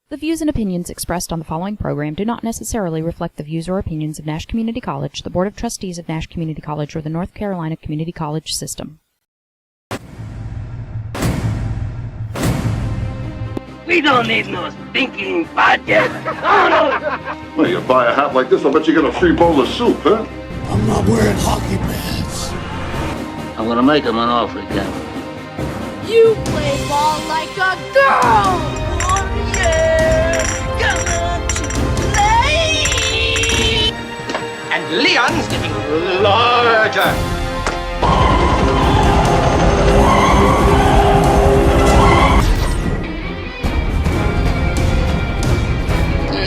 The views and opinions expressed on the following program do not necessarily reflect the views or opinions of Nash Community College, the Board of Trustees of Nash Community College, or the North Carolina Community College System. We don't need no stinking budget. Oh, no. Well, you buy a hat like this, I'll bet you get a free bowl of soup, huh? I'm not wearing hockey pads. I'm gonna make him an offer again. You play ball like a girl! Oh yeah! Gonna play! And Leon's getting larger!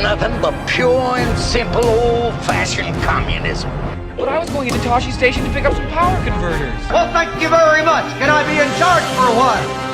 Nothing but pure and simple old-fashioned communism. But I was going into Tashi Station to pick up some power converters. Well, thank you very much. Can I be in charge for a while?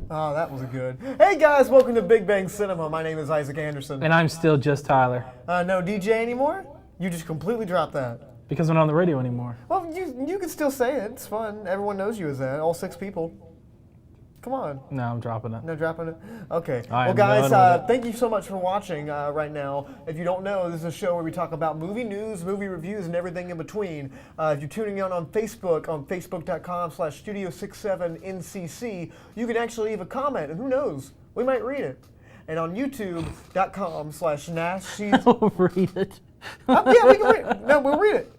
Oh, that was good. Hey guys, welcome to Big Bang Cinema. My name is Isaac Anderson. And I'm still just Tyler. No DJ anymore? You just completely dropped that. Because I'm not on the radio anymore. Well, you can still say it. It's fun. Everyone knows you as that. All 6 people. Come on. No, I'm dropping it. No dropping it? Okay. I Well, am guys, done with it. thank you so much for watching right now. If you don't know, this is a show where we talk about movie news, movie reviews, and everything in between. If you're tuning in on Facebook, on facebook.com/studio67ncc, you can actually leave a comment, and who knows, we might read it. And on youtube.com/Nash. I'll read it. Yeah, we can read it. No, we'll read it.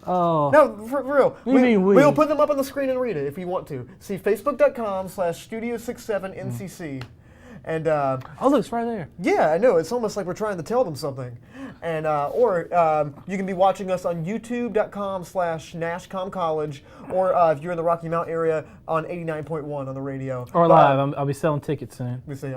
Oh. No, for real. What do you mean we? We'll put them up on the screen and read it if you want to. See, facebook.com/studio67ncc. And Oh, look, it's right there. yeah, I know. It's almost like we're trying to tell them something. And or you can be watching us on youtube.com/NashComCollege, or if you're in the Rocky Mount area, on 89.1 on the radio. Or live. I'll be selling tickets soon. We say,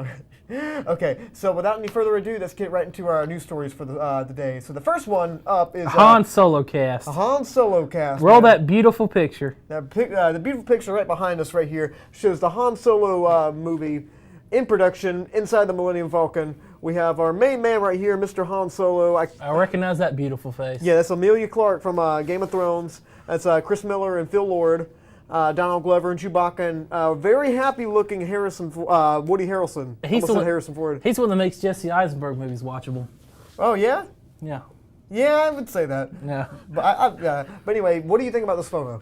okay, so without any further ado, let's get right into our news stories for the day. So the first one up is Han Solo cast. a Han Solo cast. Roll man. that beautiful picture. Now, the beautiful picture right behind us right here shows the Han Solo movie in production inside the Millennium Falcon. We have our main man right here, Mr. Han Solo. I recognize that beautiful face. Yeah, that's Emilia Clarke from Game of Thrones. That's Chris Miller and Phil Lord, Donald Glover and Chewbacca, and very happy-looking Woody Harrelson. He's Almost said Harrison Ford. He's the one that makes Jesse Eisenberg movies watchable. Oh yeah, Yeah. yeah, I would say that. Yeah. But but anyway, what do you think about this photo?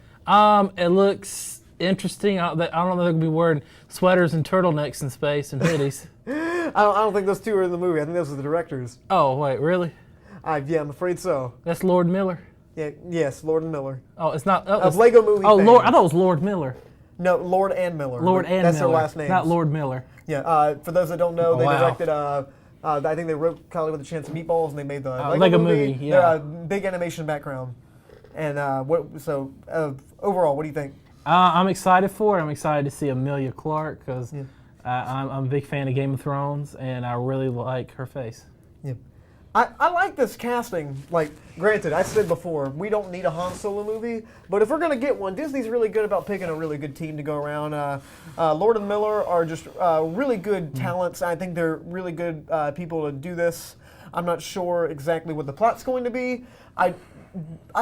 It looks interesting. I don't know if they're going to be wearing sweaters and turtlenecks in space and hoodies. I don't think those two are in the movie. I think those are the directors. Oh, wait, really? Yeah, I'm afraid so. That's Lord Miller? Yeah, yes, Lord and Miller. Oh, it's not. Of Lego Movie Oh, fame. Lord. I thought it was Lord Miller. No, Lord and Miller. Lord and That's Miller. their last names. Not Lord Miller. Yeah, for those that don't know, Oh, they wow. directed, I think they wrote Cali with a Chance of Meatballs, and they made the Lego movie, yeah. They're a big animation background. And overall, what do you think? I'm excited for it. I'm excited to see Emilia Clarke because I'm a big fan of Game of Thrones, and I really like her face. Yeah. I like this casting. Like, granted, I said before, we don't need a Han Solo movie, but if we're going to get one, Disney's really good about picking a really good team to go around. Lord and Miller are just really good talents. I think they're really good people to do this. I'm not sure exactly what the plot's going to be. I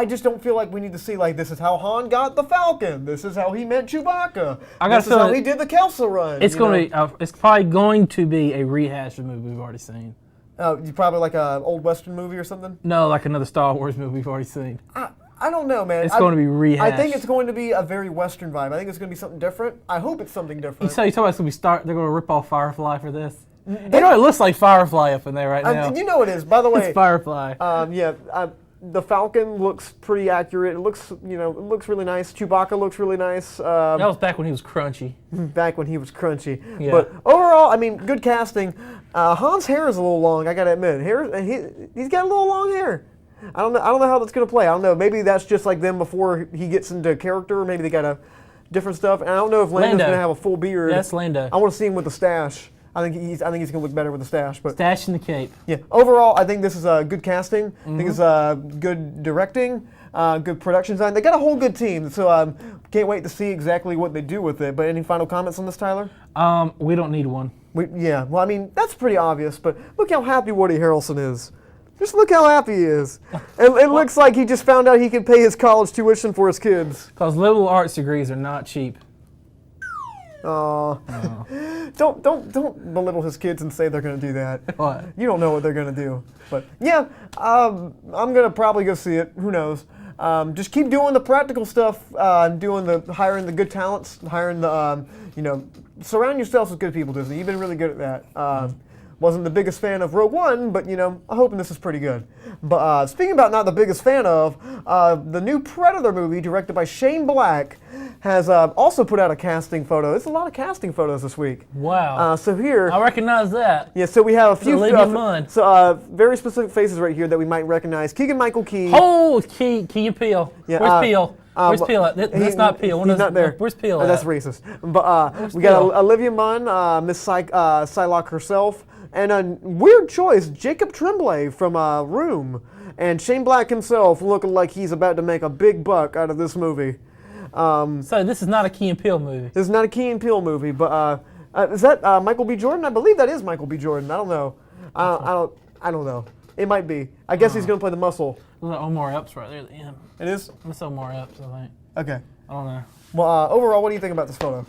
just don't feel like we need to see, like, this is how Han got the Falcon. This is how he met Chewbacca. This is how he did the Kelso run. It's going to be. It's probably going to be a rehash of a movie we've already seen. You probably like an old Western movie or something? No, like another Star Wars movie we've already seen. I don't know, man. It's going to be rehashed. I think it's going to be a very Western vibe. I think it's going to be something different. I hope it's something different. You talking about it's going to be they're going to rip off Firefly for this? You know, it looks like Firefly up in there right now. You know it is. By the way, it's Firefly. The Falcon looks pretty accurate. It looks, it looks really nice. Chewbacca looks really nice. That was back when he was crunchy. Back when he was crunchy. Yeah. But overall, I mean, good casting. Han's hair is a little long. I gotta admit, he's got a little long hair. I don't know how that's gonna play. I don't know. Maybe that's just like them before he gets into character. Maybe they got a different stuff. And I don't know if Lando's gonna have a full beard. Yes, Lando. I want to see him with the stash. I think he's gonna look better with the stash. But stash and the cape. yeah, overall, I think this is good casting. I think it's good directing, good production design. They got a whole good team, so can't wait to see exactly what they do with it. But any final comments on this, Tyler? We don't need one. Well, I mean, that's pretty obvious. But look how happy Woody Harrelson is. Just look how happy he is. It looks like he just found out he could pay his college tuition for his kids. Because liberal arts degrees are not cheap. Oh. Don't belittle his kids and say they're going to do that. What? You don't know what they're going to do. But yeah, I'm going to probably go see it. Who knows? Just keep doing the practical stuff, hiring the good talents, hiring the, surround yourselves with good people, Disney. You've been really good at that. Wasn't the biggest fan of Rogue One, but I'm hoping this is pretty good. But speaking about not the biggest fan of, the new Predator movie directed by Shane Black has also put out a casting photo. There's a lot of casting photos this week. Wow. So here, I recognize that. yeah. So we have a few Olivia Munn. very specific faces right here that we might recognize. Keegan-Michael Key. Oh, Key and Peele. Yeah, Where's Peele? Where's Peele at? That's not Peele. He's not there. Where's Peele That's at? racist. But we got Olivia Munn, Miss Psylocke herself, and a weird choice, Jacob Tremblay from Room, and Shane Black himself looking like he's about to make a big buck out of this movie. So this is not a Key and Peele movie. This is not a Key and Peele movie, but is that Michael B. Jordan? I believe that is Michael B. Jordan. I don't know. I don't know. It might be. I guess he's going to play the muscle. There's Omar Epps right there at the end. It is? That's Omar Epps, I think. Okay. I don't know. Well, overall, what do you think about this photo?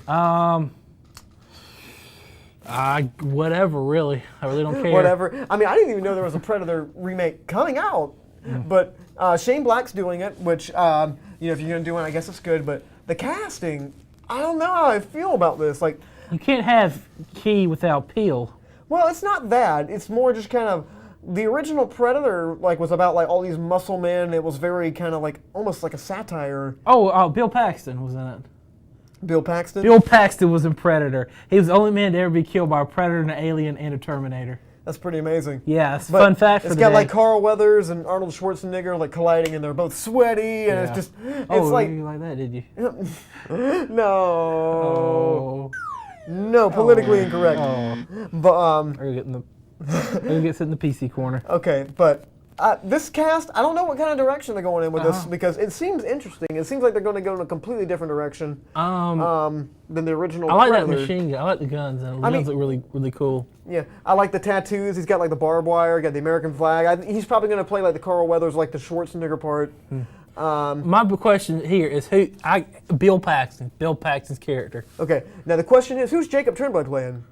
Whatever, really. I really don't care. Whatever. I mean, I didn't even know there was a Predator remake coming out. But Shane Black's doing it, which, if you're going to do one, I guess it's good. But the casting, I don't know how I feel about this. Like, you can't have Key without Peele. well, it's not that. It's more just kind of, the original Predator was about all these muscle men. It was very kind of almost like a satire. Oh, Bill Paxton was in it. Bill Paxton? Bill Paxton was in Predator. He was the only man to ever be killed by a Predator, an alien, and a Terminator. That's pretty amazing. Yeah, it's a But fun fact for it's the got day. Carl Weathers and Arnold Schwarzenegger colliding, and they're both sweaty, and it's just, you like that, did you? no. Oh. No, politically incorrect. But We're getting the. We're gonna get sit in the PC corner. okay, but this cast, I don't know what kind of direction they're going in with this, because it seems interesting. It seems like they're going to go in a completely different direction than the original. I like Predator. that machine gun. I like the guns. And the guns look really, really cool. Yeah, I like the tattoos. He's got the barbed wire, got the American flag. He's probably going to play the Carl Weathers, the Schwarzenegger part. My question here is Bill Paxton. Bill Paxton's character. Okay, now the question is, who's Jacob Tremblay playing?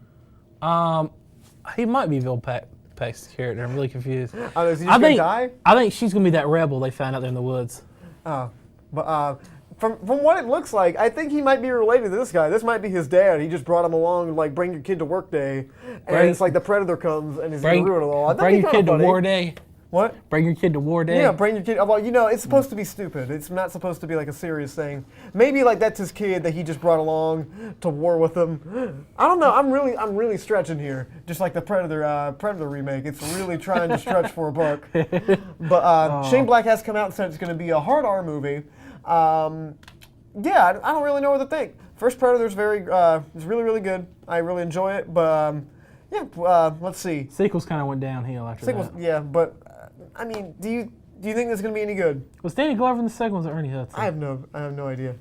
He might be Bill Paxton's character. I'm really confused. Is he just going to die? I think she's gonna be that rebel they found out there in the woods. Oh, but from what it looks like, I think he might be related to this guy. This might be his dad. He just brought him along, bring your kid to work day, and it's the Predator comes and he's going to ruin it all. Bring your kid to war day. What? Bring your kid to war day? Yeah, bring your kid. Well, it's supposed to be stupid. It's not supposed to be a serious thing. Maybe that's his kid that he just brought along to war with him. I don't know. I'm really stretching here. Just like the Predator remake. It's really trying to stretch for a buck. But Shane Black has come out and said it's going to be a hard R movie. Yeah, I don't really know what to think. First Predator's is really, really good. I really enjoy it. But let's see. Sequels kind of went downhill after that. Yeah, but. I mean, do you think this is going to be any good? Was Danny Glover in the second? Was it Ernie Hudson? I have no idea.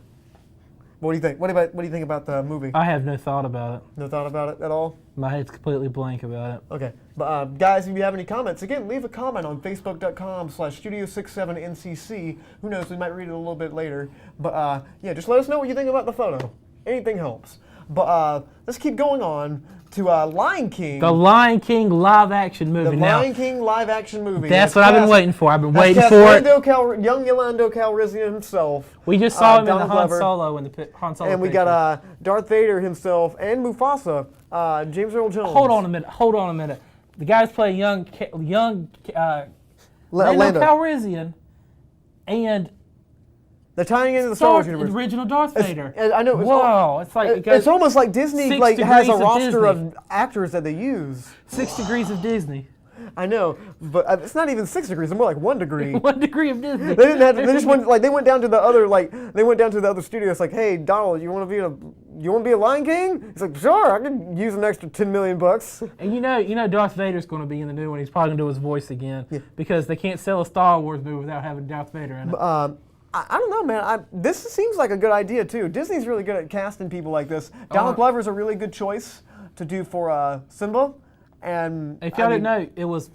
What do you think? What do you think about the movie? I have no thought about it. No thought about it at all? My head's completely blank about it. Okay. But guys, if you have any comments, again, leave a comment on facebook.com/studio67ncc. Who knows, we might read it a little bit later. But just let us know what you think about the photo. Anything helps. But let's keep going on to Lion King. The Lion King live-action movie. The Lion King live-action movie. That's what I've been waiting for. I've been waiting for it. Young Yolando Calrissian himself. We just saw him in the Donald Han Glover. Solo in the Han Solo. And we got Darth Vader himself and Mufasa, James Earl Jones. Hold on a minute. The guy's playing young Lando Calrissian, and they're tying into the Star Wars universe. Original Darth Vader. I know. Whoa! It's almost like Disney has a roster of actors that they use. 6 degrees of Disney. I know, but it's not even 6 degrees. It's more like 1 degree. 1 degree of Disney. They didn't have. They just went they went down to the other studio. It's like, hey, Donald, you want to be a Lion King? He's like, sure, I could use an extra $10 million. And you know, Darth Vader's going to be in the new one. He's probably going to do his voice again because they can't sell a Star Wars movie without having Darth Vader in it. I don't know, man. This seems like a good idea too. Disney's really good at casting people like this. Donald Glover's a really good choice to do for Simba. And if y'all didn't know, it was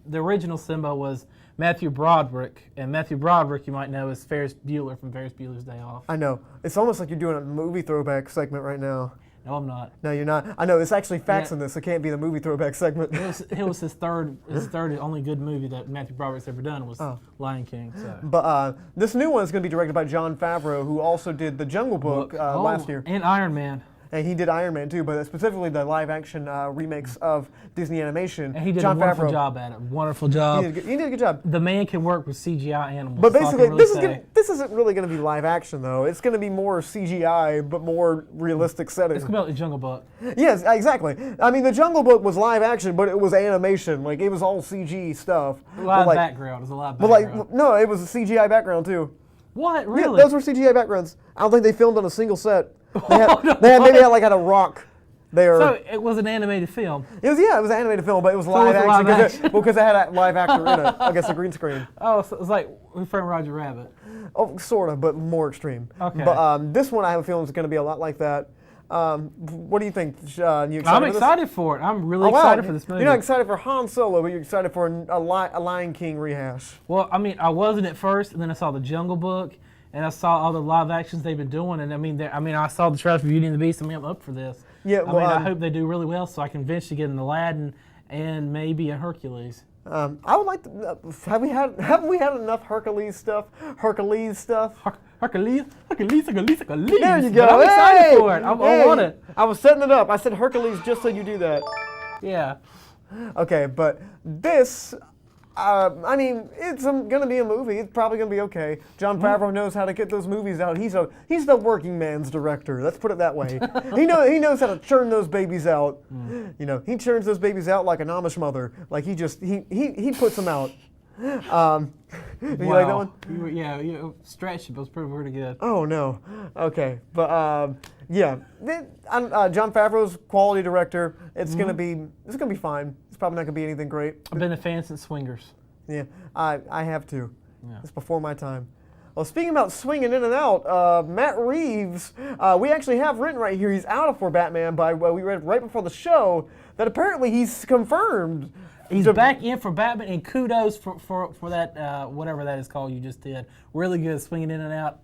the original Simba was Matthew Broderick, and Matthew Broderick you might know is Ferris Bueller from Ferris Bueller's Day Off. I know. It's almost like you're doing a movie throwback segment right now. No, I'm not. No, you're not. I know. It's actually facts in this. It can't be the movie throwback segment. It was his third and only good movie that Matthew Broderick's ever done was Lion King. So. But this new one is going to be directed by Jon Favreau, who also did The Jungle Book last year. And Iron Man. And he did Iron Man too, but specifically the live-action remakes of Disney animation. And he did Jon a wonderful Favreau. job at it. Wonderful job. He did a good job. The man can work with CGI animals. But basically, really this isn't really going to be live action though. It's going to be more CGI, but more realistic setting. It's about the Jungle Book. Yes, exactly. I mean, the Jungle Book was live action, but it was animation. Like it was all CG stuff. A lot of background. It was a lot of But background. no, it was a CGI background too. What? Really? Yeah, those were CGI backgrounds. I don't think they filmed on a single set. They had a rock there. So it was an animated film. It was an animated film, but it was live action because it had a live actor in it. I guess a green screen. Oh, so it's like Who Framed Roger Rabbit. Oh, sort of, but more extreme. Okay. But this one, I have a feeling is going to be a lot like that. What do you think? You excited I'm excited for it. I'm really excited for this movie. You're not excited for Han Solo, but you're excited for a Lion King rehash. Well, I mean, I wasn't at first, and then I saw the Jungle Book, and I saw all the live actions they've been doing, and I saw the trailer for Beauty and the Beast. I'm up for this. Yeah, well, I hope they do really well, so I can eventually get an Aladdin and maybe a Hercules. I would like to. Haven't we had enough Hercules stuff? Hercules. There you go. But I'm excited for it. I want it. I was setting it up. I said Hercules just so you do that. Yeah. Okay, but this. I mean, it's going to be a movie. It's probably going to be okay. Jon Favreau knows how to get those movies out. He's the working man's director. Let's put it that way. He knows how to churn those babies out. You know, he churns those babies out like an Amish mother. Like he puts them out. You like that one? You stretched it, but it was pretty good. Oh no. Okay, but Jon Favreau's quality director. It's gonna be fine. It's probably not gonna be anything great. I've been a fan since Swingers. Yeah, I have too. Yeah. It's before my time. Well, speaking about swinging in and out, Matt Reeves, we actually have written right here he's out for Batman. We read right before the show that apparently he's confirmed. He's back in for Batman, and kudos for that, whatever that is called you just did. Really good, swinging in and out.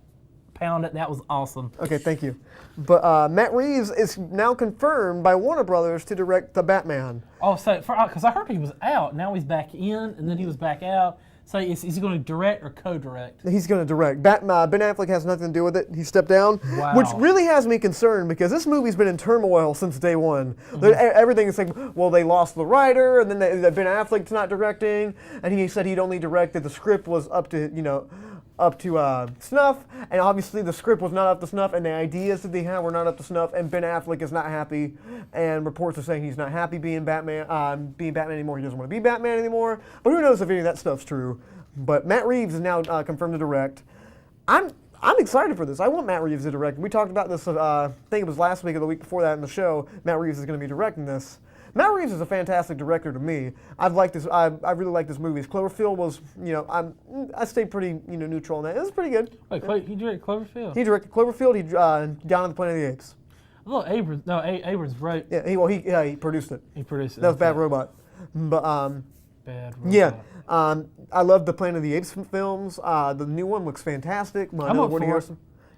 Pound it, that was awesome. Okay, thank you. But Matt Reeves is now confirmed by Warner Brothers to direct the Batman. Oh, so, because I heard he was out, now he's back in, and then he was back out. So is he going to direct or co-direct? He's going to direct. Ben Affleck has nothing to do with it. He stepped down, which really has me concerned because this movie's been in turmoil since day one. Everything is like, well, they lost the writer, and then Ben Affleck's not directing, and he said he'd only directed the script was up to snuff, and obviously the script was not up to snuff, and the ideas that they had were not up to snuff, and Ben Affleck is not happy, and reports are saying he's not happy being Batman anymore. He doesn't want to be Batman anymore. But who knows if any of that stuff's true? But Matt Reeves is now confirmed to direct. I'm excited for this. I want Matt Reeves to direct. We talked about this. I think it was last week or the week before that in the show. Matt Reeves is going to be directing this. Matt Reeves is a fantastic director to me. I've liked this. I really like this movie. Cloverfield was, I stayed pretty, neutral on that. It was pretty good. Wait, he directed Cloverfield? He directed Cloverfield. He Down on the Planet of the Apes. Oh, Abrams wrote. Yeah, he produced it. He produced it. That was Bad Robot. But Bad Robot. Yeah. I love the Planet of the Apes films. The new one looks fantastic. I'm up for it.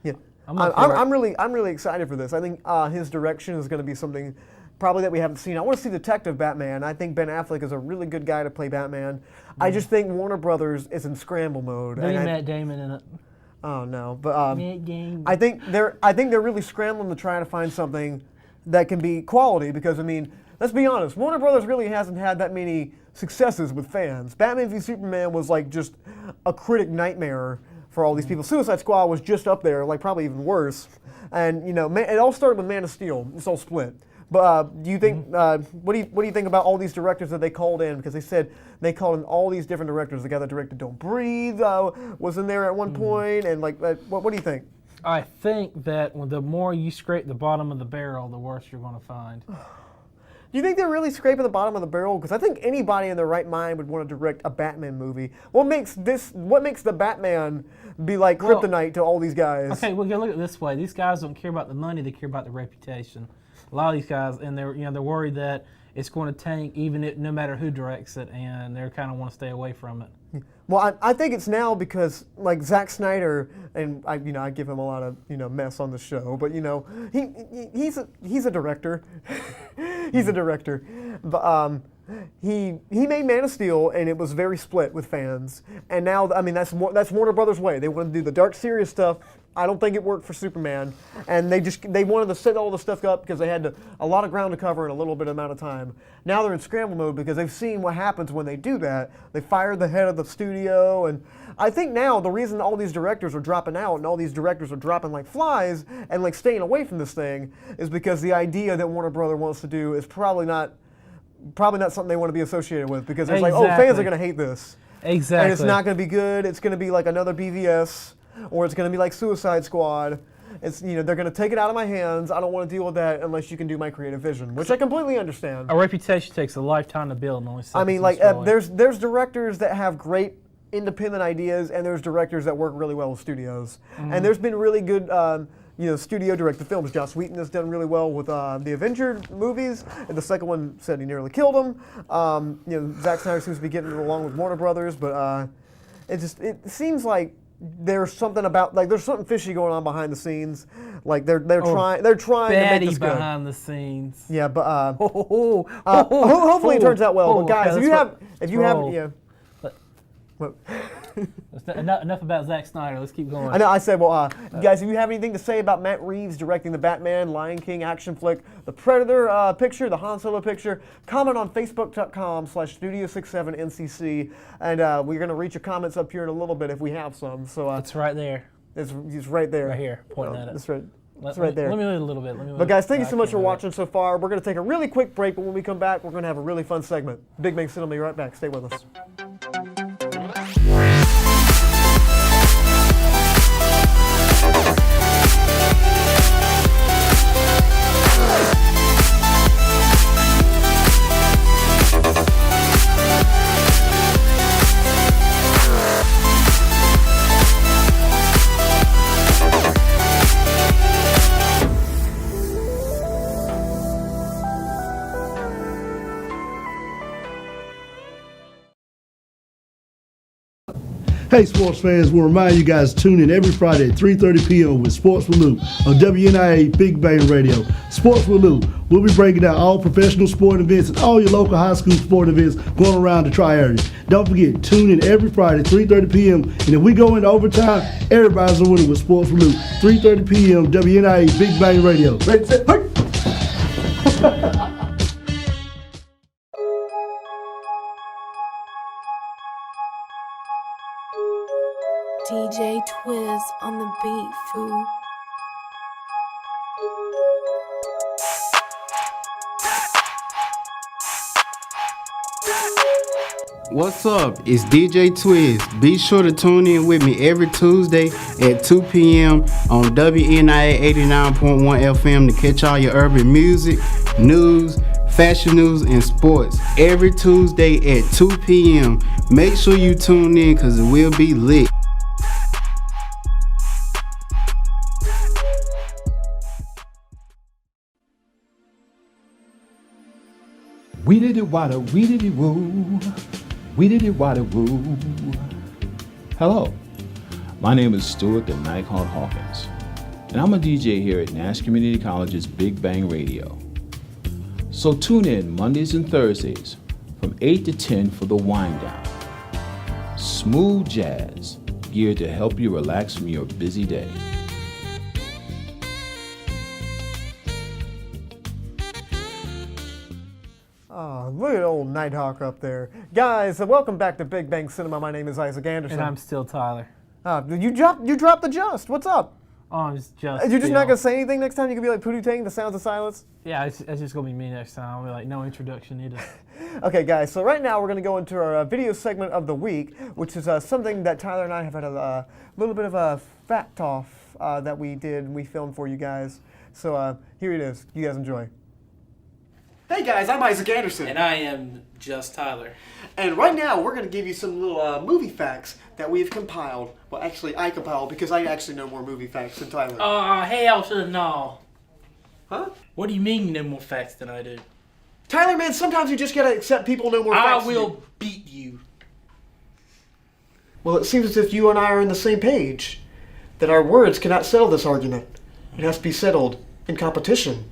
Yeah. I'm really excited for this. I think his direction is going to be something probably that we haven't seen. I want to see Detective Batman. I think Ben Affleck is a really good guy to play Batman. I just think Warner Brothers is in scramble mode. Matt Damon in it. Oh no, but I think they're really scrambling to try to find something that can be quality because let's be honest, Warner Brothers really hasn't had that many successes with fans. Batman v Superman was like just a critic nightmare for all these people. Suicide Squad was just up there, like probably even worse. And it all started with Man of Steel. It's all split. But do you think? What do you think about all these directors that they called in? Because they said they called in all these different directors. The guy that directed Don't Breathe was in there at one point, and what do you think? I think that the more you scrape the bottom of the barrel, the worse you're going to find. Do you think they're really scraping the bottom of the barrel? Because I think anybody in their right mind would want to direct a Batman movie. What makes the Batman be like kryptonite to all these guys? Okay, well, look at it this way. These guys don't care about the money; they care about the reputation. A lot of these guys, and they're worried that it's going to tank, no matter who directs it, and they kind of want to stay away from it. Well, I think it's now because like Zack Snyder, and I give him a lot of mess on the show, but he's a director. He's a director, but he made Man of Steel, and it was very split with fans. And now, I mean, that's Warner Brothers' way. They want to do the dark, serious stuff. I don't think it worked for Superman, and they wanted to set all the stuff up because they had a lot of ground to cover in a little bit amount of time. Now they're in scramble mode because they've seen what happens when they do that. They fired the head of the studio, and I think now the reason all these directors are dropping out and all these directors are dropping like flies and like staying away from this thing is because the idea that Warner Brothers wants to do is probably not something they want to be associated with, because it's like, oh, fans are going to hate this. Exactly. And it's not going to be good. It's going to be like another BVS. Or it's going to be like Suicide Squad. It's they're going to take it out of my hands. I don't want to deal with that unless you can do my creative vision, which I completely understand. A reputation takes a lifetime to build, and only seconds I mean, to like destroy. there's directors that have great independent ideas, and there's directors that work really well with studios. And there's been really good studio directed films. Joss Whedon has done really well with the Avenger movies. And the second one said he nearly killed him. Zack Snyder seems to be getting along with Warner Brothers, but it seems like there's something fishy going on behind the scenes. Like they're trying to make this good. Behind the scenes. Yeah, but hopefully it turns out well. But guys, if you have Enough about Zack Snyder. Let's keep going. I know. I said, well, guys, if you have anything to say about Matt Reeves directing the Batman, Lion King action flick, the Predator picture, the Han Solo picture, comment on Facebook.com/Studio67NCC, and we're going to read your comments up here in a little bit if we have some. So it's right there. It's right there. Right here, pointing at it. It's right. It's right there. Let me read a little bit. But guys, thank you so much for watching so far. We're going to take a really quick break, but when we come back, we're going to have a really fun segment. Big Bang Cinema will be right back. Stay with us. Hey, sports fans, we'll remind you guys to tune in every Friday at 3:30 p.m. with Sports with Lou on WNIA Big Bang Radio. Sports with Lou. We'll be breaking down all professional sport events and all your local high school sport events going around the Tri-Area. Don't forget, tune in every Friday, 3:30 p.m. And if we go into overtime, everybody's a winner with Sports with Lou. 3:30 p.m. WNIA Big Bang Radio. Ready, set, hey! DJ Twiz on the beat, fool. What's up? It's DJ Twiz. Be sure to tune in with me every Tuesday at 2 p.m. on WNIA 89.1 FM to catch all your urban music, news, fashion news, and sports every Tuesday at 2 p.m. Make sure you tune in because it will be lit. We did it wada, we did it woo. We did it wada woo. Hello, my name is Stuart the Nighthawk Hawkins, and I'm a DJ here at Nash Community College's Big Bang Radio. So tune in Mondays and Thursdays from 8 to 10 for the wind down. Smooth jazz geared to help you relax from your busy day. Oh, look at old Nighthawk up there. Guys, welcome back to Big Bang Cinema. My name is Isaac Anderson. And I'm still Tyler. You dropped the just. What's up? Oh, I'm just. You're just not going to say anything next time? You can be like Pootie Tang, the sounds of silence? Yeah, it's just going to be me next time. I'll be like, no introduction needed. Okay, guys, so right now we're going to go into our video segment of the week, which is something that Tyler and I have had a little bit of a fact off that we filmed for you guys. So here it is. You guys enjoy. Hey guys, I'm Isaac Anderson. And I am just Tyler. And right now we're going to give you some little movie facts that we've compiled. Well, actually I compiled because I actually know more movie facts than Tyler. Hell to no. Huh? What do you mean you know more facts than I do? Tyler, man, sometimes you just got to accept people know more facts I will beat you. Well, it seems as if you and I are on the same page. That our words cannot settle this argument. It has to be settled in competition.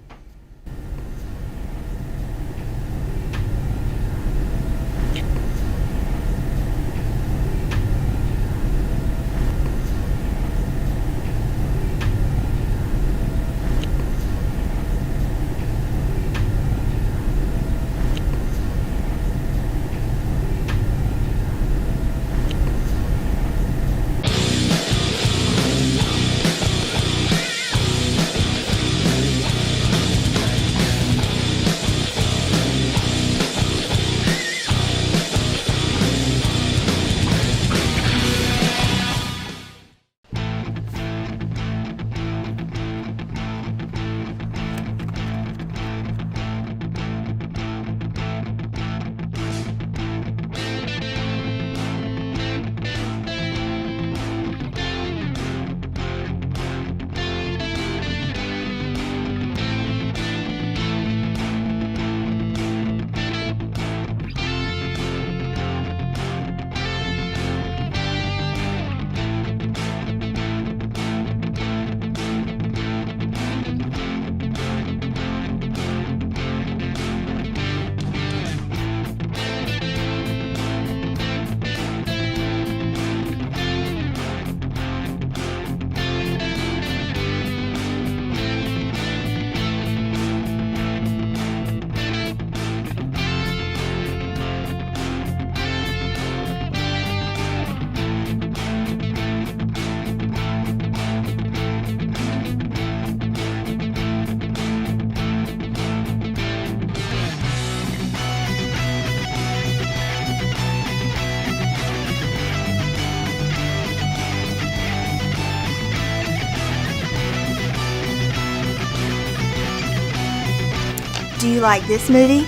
Do you like this movie?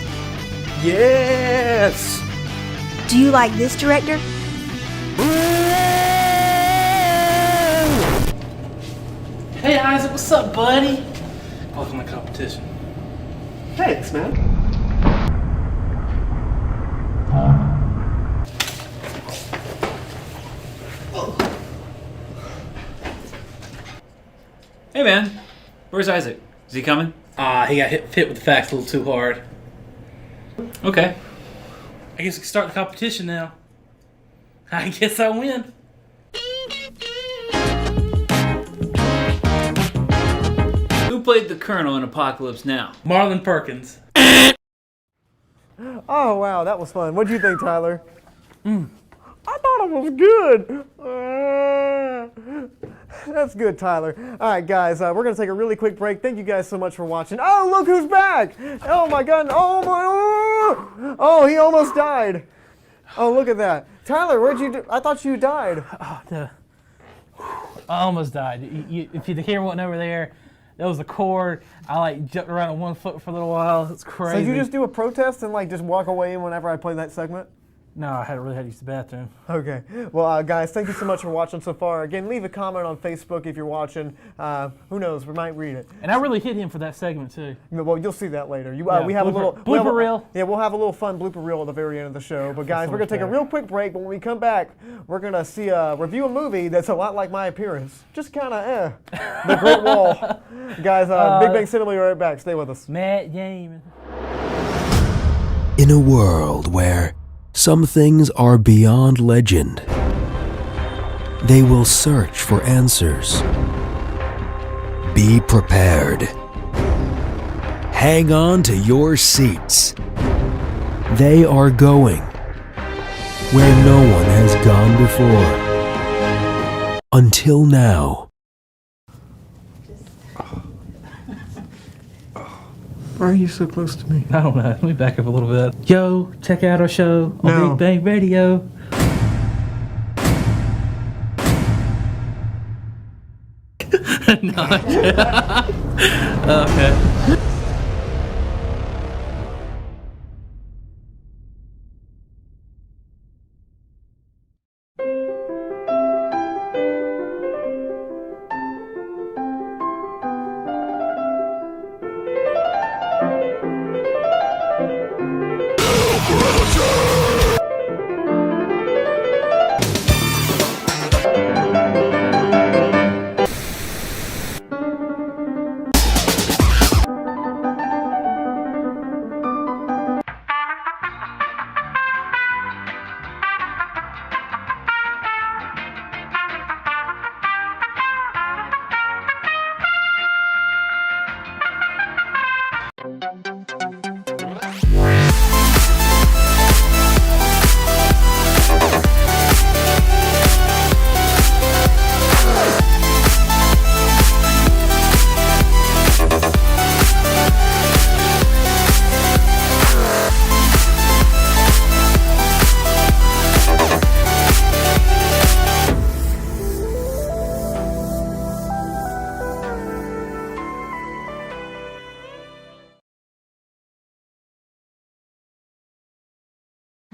Yes! Do you like this director? Hey Isaac, what's up, buddy? Welcome to competition. Thanks, man. Hey man, where's Isaac? Is he coming? He got hit with the facts a little too hard. Okay. I guess we can start the competition now. I guess I win. Who played the Colonel in Apocalypse Now? Marlon Perkins. Oh, wow, that was fun. What'd you think, Tyler? I thought it was good. That's good, Tyler. All right, guys, we're going to take a really quick break. Thank you guys so much for watching. Oh, look who's back. Oh, my God. Oh, he almost died. Oh, look at that. Tyler, where'd you do? I thought you died. I almost died. If you hear what over there, that was the cord. I jumped around on 1 foot for a little while. It's crazy. So did you just do a protest and just walk away whenever I play that segment? No, I hadn't really had to use the bathroom. Okay. Well, guys, thank you so much for watching so far. Again, leave a comment on Facebook if you're watching. Who knows? We might read it. And I really hit him for that segment, too. Well, you'll see that later. Yeah, we have a little blooper reel. Yeah, we'll have a little fun blooper reel at the very end of the show. But guys, we're going to take a real quick break. But when we come back, we're going to review a movie that's a lot like my appearance. Just kind of The Great Wall. Guys, Big Bang Cinema, we'll be right back. Stay with us. Matt Damon. In a world where some things are beyond legend, they will search for answers. Be prepared. Hang on to your seats. They are going where no one has gone before. Until now. Why are you so close to me? I don't know. Let me back up a little bit. Yo, check out our show on Big Bang Radio. No. Okay.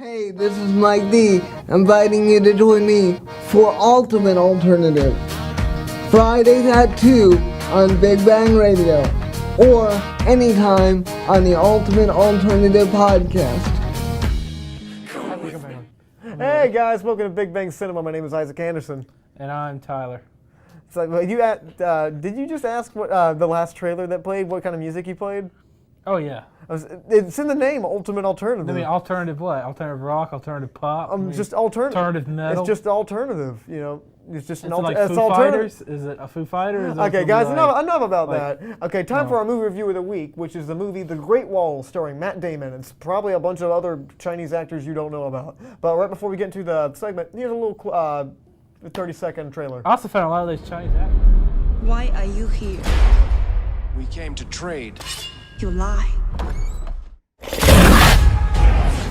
Hey, this is Mike D, inviting you to join me for Ultimate Alternative. Fridays at 2 on Big Bang Radio, or anytime on the Ultimate Alternative podcast. Hey guys, welcome to Big Bang Cinema. My name is Isaac Anderson. And I'm Tyler. So, did you just ask what the last trailer that played, what kind of music you played? Oh, yeah. It's in the name, Ultimate Alternative. I mean, alternative what? Alternative rock, alternative pop? Just alternative. Alternative metal? It's just alternative, you know. It's just an like it's Foo alternative. Fighters? Is it a Foo Fighters? Okay, guys, enough about that. Okay, time for our movie review of the week, which is the movie The Great Wall, starring Matt Damon. It's probably a bunch of other Chinese actors you don't know about. But right before we get into the segment, here's a little 30-second trailer. I also found a lot of those Chinese actors. Why are you here? We came to trade. You lie.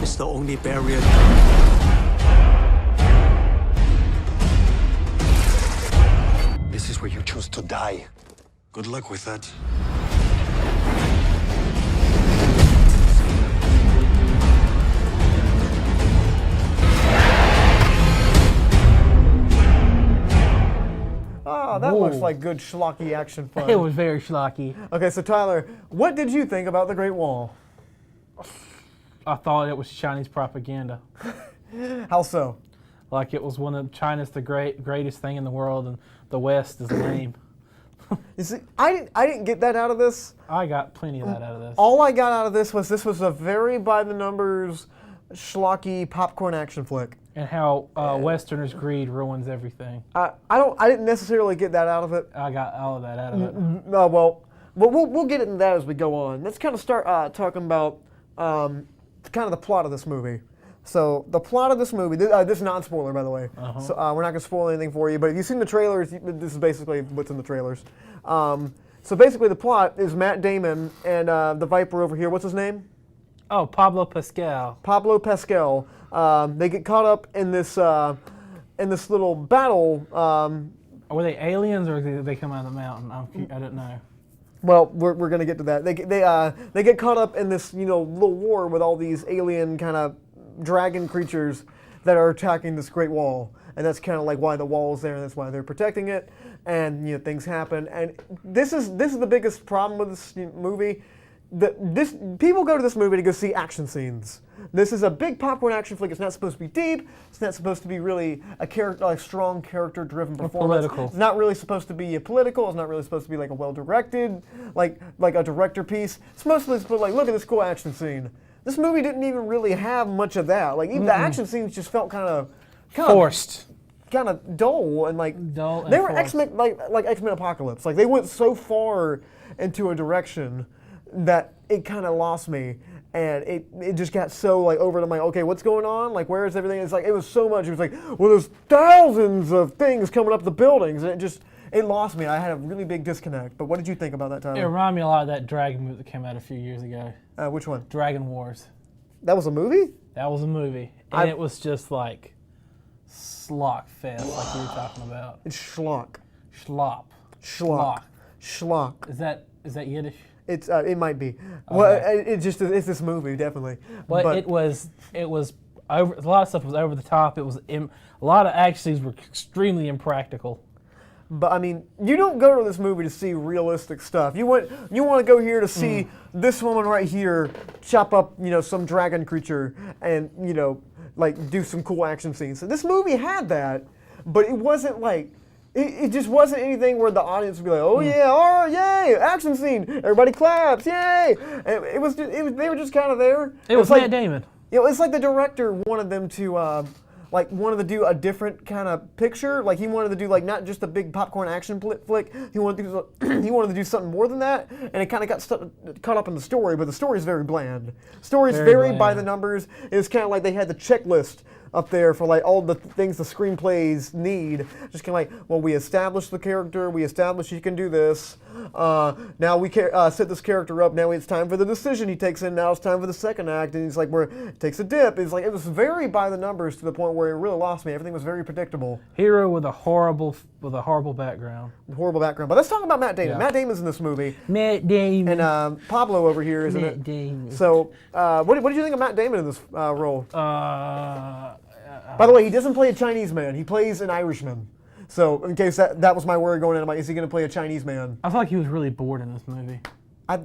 It's the only barrier. This is where you choose to die. Good luck with that. Oh, that looks like good schlocky action fun. It was very schlocky. Okay, so Tyler, what did you think about The Great Wall? I thought it was Chinese propaganda. How so? Like it was one of China's the greatest thing in the world, and the West is lame. You see, I didn't get that out of this. I got plenty of that out of this. All I got out of this was a very by the numbers, schlocky popcorn action flick. And how Westerners' greed ruins everything. I didn't necessarily get that out of it. I got all of that out of it. Well, we'll get into that as we go on. Let's kind of start talking about kind of the plot of this movie. So the plot of this movie, this is non-spoiler, by the way. So we're not going to spoil anything for you. But if you've seen the trailers, this is basically what's in the trailers. So basically, the plot is Matt Damon and the Viper over here. What's his name? Oh, Pablo Pascal. Pablo Pascal. They get caught up in this little battle. Were they aliens or did they come out of the mountain? I don't know. Well, we're gonna get to that. They get caught up in this little war with all these alien kind of dragon creatures that are attacking this Great Wall, and that's kind of like why the wall is there, and that's why they're protecting it. And things happen, and this is the biggest problem with this movie. People go to this movie to go see action scenes. This is a big popcorn action flick. It's not supposed to be deep. It's not supposed to be really a strong character-driven performance. Political. It's not really supposed to be political. It's not really supposed to be like a well-directed, like a director piece. It's mostly supposed to look at this cool action scene. This movie didn't even really have much of that. Like even the action scenes just felt kind of forced. Kind of dull and dull. They were X-Men like X-Men Apocalypse. Like they went so far into a direction that it kind of lost me, and it just got so over to my okay, what's going on? Like where is everything? It's it was so much. It was like, well, there's thousands of things coming up the buildings, and it lost me. I had a really big disconnect. But what did you think about that, Tyler? It reminded me a lot of that Dragon movie that came out a few years ago. Which one? Dragon Wars. That was a movie? That was a movie, and it was just like schlock fest, like we were talking about. It's schlock. Schlop. Schlock. Schlock. Is that Yiddish? It might be. Okay. Well, it's this movie definitely. But it was over. A lot of stuff was over the top. It was a lot of action scenes were extremely impractical. But I mean, you don't go to this movie to see realistic stuff. You want to go here to see this woman right here chop up some dragon creature and do some cool action scenes. So this movie had that, but it wasn't It just wasn't anything where the audience would be like, oh yeah, all right, yay, action scene, everybody claps, yay. And they were just kind of there. It was Matt Damon. It's like the director wanted them to wanted to do a different kind of picture. Like he wanted to do not just a big popcorn action flick. He wanted to do something more than that. And it kind of got caught up in the story, but the story is very bland. Story is very by the numbers. It's kind of like they had the checklist up there for all the things the screenplays need. Just kind of well, we established the character, we established he can do this. Now we set this character up. Now it's time for the decision he takes in. Now it's time for the second act, and he's where it takes a dip. It was very by the numbers to the point where it really lost me. Everything was very predictable. Hero with a horrible with a horrible background. Horrible background. But let's talk about Matt Damon. Yeah. Matt Damon's in this movie. Matt Damon. And Pablo over here is in Matt it. Damon. So, what did you think of Matt Damon in this role? By the way, he doesn't play a Chinese man. He plays an Irishman. So, in case that was my worry going in, I'm like, is he going to play a Chinese man? I feel like he was really bored in this movie. I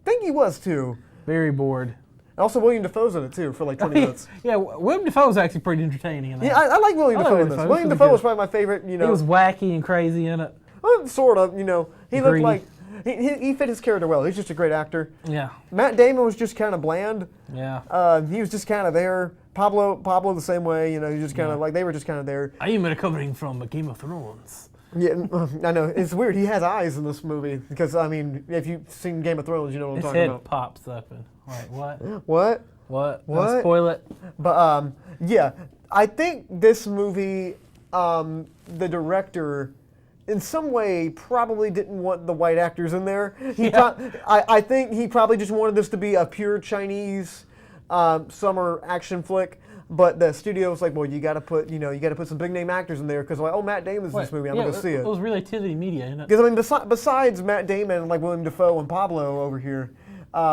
think he was, too. Very bored. And also, William Dafoe's in it, too, for like 20 minutes. Yeah, William Dafoe was actually pretty entertaining in that. Yeah, I like William Dafoe in this. William Dafoe was probably my favorite, He was wacky and crazy in it. Well, sort of, He Greedy. looked like... He fit his character well. He's just a great actor. Yeah. Matt Damon was just kind of bland. Yeah. He was just kind of there. Pablo the same way. He just kind of like, they were just kind of there. I am recovering from Game of Thrones. Yeah, I know. It's weird. He has eyes in this movie because, I mean, if you've seen Game of Thrones, you know what I'm His talking head about. pops open. Like, what? What? Don't spoil it. But, yeah, I think this movie, the director, in some way, probably didn't want the white actors in there. I think he probably just wanted this to be a pure Chinese summer action flick. But the studio was like, well, you got to put some big name actors in there because like, oh, Matt Damon's in this movie, I'm gonna go see it. It was relativity media, isn't it? Because I mean, besides Matt Damon and like William Dafoe and Pablo over here,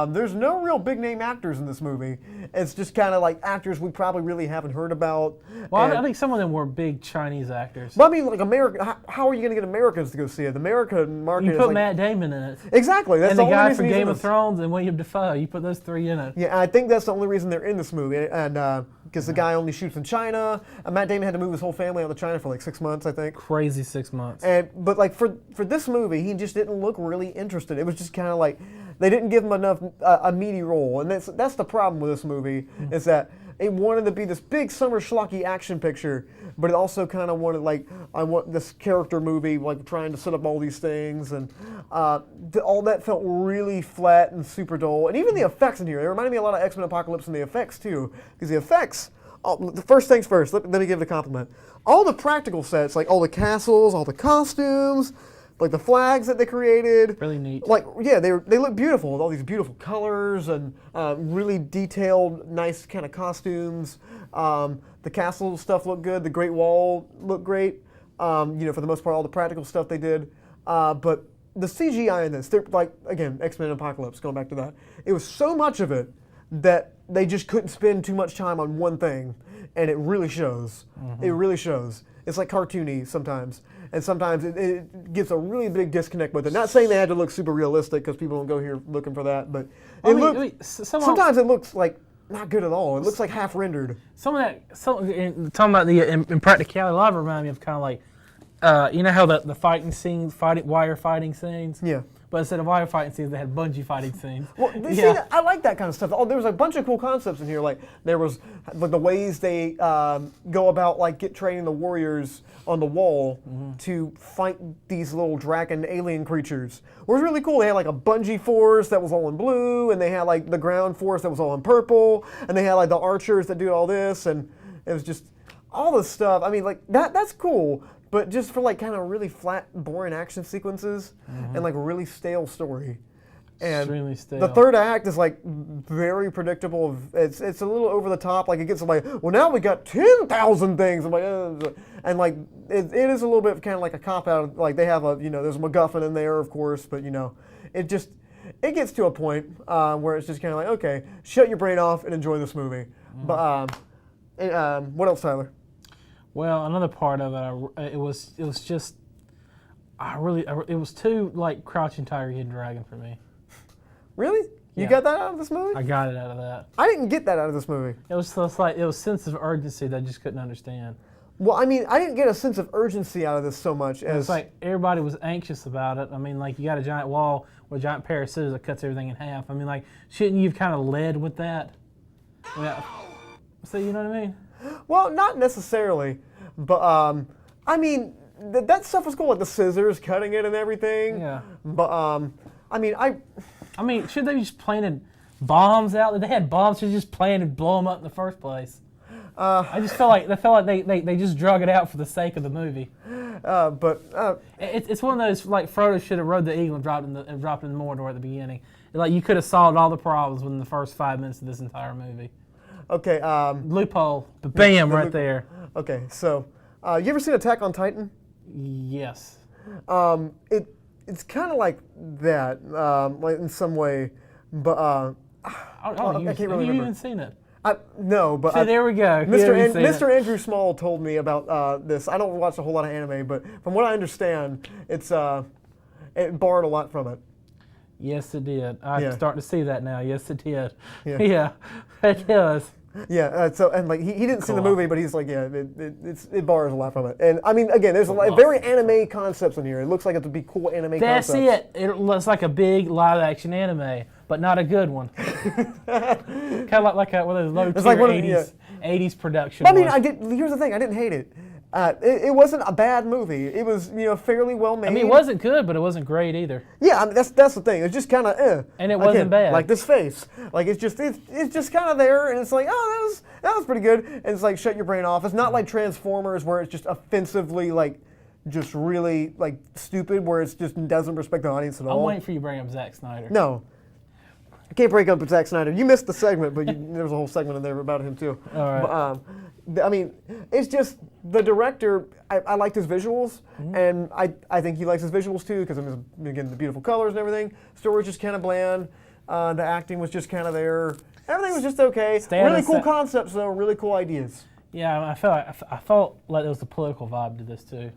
there's no real big name actors in this movie. It's just kind of like actors we probably really haven't heard about. Well, I think some of them were big Chinese actors. But I mean, like America, how are you going to get Americans to go see it? The American market You is put like, Matt Damon in it. Exactly. That's and the the only guy reason from he's in Game of this. Thrones and William Dafoe. You put those three in it. Yeah, I think that's the only reason they're in this movie. And because the guy only shoots in China. Matt Damon had to move his whole family out to China for like 6 months, I think. Crazy 6 months. But like for this movie, he just didn't look really interested. It was just kind of like they didn't give him enough a meaty role, and that's the problem with this movie is that it wanted to be this big summer schlocky action picture, but it also kind of wanted like I want this character movie like trying to set up all these things, and all that felt really flat and super dull. And even the effects in here, they reminded me a lot of X-Men Apocalypse and the effects too, because the effects. Oh, the first things first, let me give it a compliment. All the practical sets, like all the castles, all the costumes, like the flags that they created. Really neat. Like, yeah, they look beautiful with all these beautiful colors and really detailed, nice kind of costumes. The castle stuff looked good. The Great Wall looked great. For the most part, all the practical stuff they did. But the CGI in this, they're like, again, X-Men Apocalypse, going back to that. It was so much of it that they just couldn't spend too much time on one thing, and it really shows. Mm-hmm. It really shows. It's like cartoony sometimes, and sometimes it gives a really big disconnect with it. Not saying they had to look super realistic because people don't go here looking for that, but sometimes it looks like not good at all. It looks like half rendered. Talking about the impracticality, a lot of it reminded me of kind of like, you know how the fighting scenes, wire fighting scenes? Yeah. But instead of wire fighting scenes, they had bungee fighting scenes. Well, see, I like that kind of stuff. Oh, there was a bunch of cool concepts in here. Like there was like the ways they go about like training the warriors on the wall to fight these little dragon alien creatures. It was really cool. They had like a bungee force that was all in blue, and they had like the ground force that was all in purple, and they had like the archers that do all this, and it was just all this stuff. I mean, like that's cool. But just for like kind of really flat, boring action sequences and like a really stale story. And extremely stale. The third act is like very predictable. It's a little over the top. Like it gets like, well now we got 10,000 things. I'm like, and like it is a little bit kind of like a cop out. Like they have there's a MacGuffin in there, of course, but it gets to a point where it's just kind of like, okay, shut your brain off and enjoy this movie. But what else, Tyler? Well, another part of it, it was too like Crouching Tiger, Hidden Dragon for me. Really? You got that out of this movie? I got it out of that. I didn't get that out of this movie. It was sense of urgency that I just couldn't understand. Well, I mean, I didn't get a sense of urgency out of this so much as it's like everybody was anxious about it. I mean, like you got a giant wall with a giant pair of scissors that cuts everything in half. I mean, like shouldn't you have kind of led with that? Yeah. So you know what I mean? Well, not necessarily, but I mean that stuff was cool, like the scissors cutting it and everything. Yeah. But I mean, should they just planted bombs out? They had bombs, should just plan and blow them up in the first place. I just felt like they just drug it out for the sake of the movie. It's one of those like Frodo should have rode the eagle and dropped in Mordor at the beginning. Like you could have solved all the problems within the first 5 minutes of this entire movie. Okay. Loophole. Bam! Right there. Okay, so you ever seen Attack on Titan? Yes. It's kind of like that, like in some way, but I can't really Have you remember. even seen it? No, but See, there we go. Mr. Andrew Small told me about this. I don't watch a whole lot of anime, but from what I understand, it borrowed a lot from it. Yes, it did. I'm starting to see that now. Yes, it did. Yeah. Yeah, it does. Yeah, he didn't see the movie, but he's like, yeah, it borrows a lot from it. And I mean, again, there's very anime concepts in here. It looks like it would be cool anime That's concepts. it. It looks like a big live action anime, but not a good one. Kind of like one of those low tier 80s production. Well, I mean, ones. here's the thing. I didn't hate it. It wasn't a bad movie. It was, fairly well made. I mean, it wasn't good, but it wasn't great either. Yeah, I mean, that's the thing. It's just kind of And it wasn't bad. Like this face. Like it's just kind of there, and it's like, oh, that was pretty good. And it's like, shut your brain off. It's not like Transformers where it's just offensively just really stupid, where it just doesn't respect the audience at all. I'm waiting for you to bring up Zack Snyder. No. I can't break up with Zack Snyder. You missed the segment, but there was a whole segment in there about him too. All right. But, I mean, it's just the director. I liked his visuals, and I think he likes his visuals too, because again, the beautiful colors and everything. Story was just kind of bland. The acting was just kind of there. Everything was just okay. Really cool concepts though. Really cool ideas. Yeah, I felt like there was a political vibe to this too.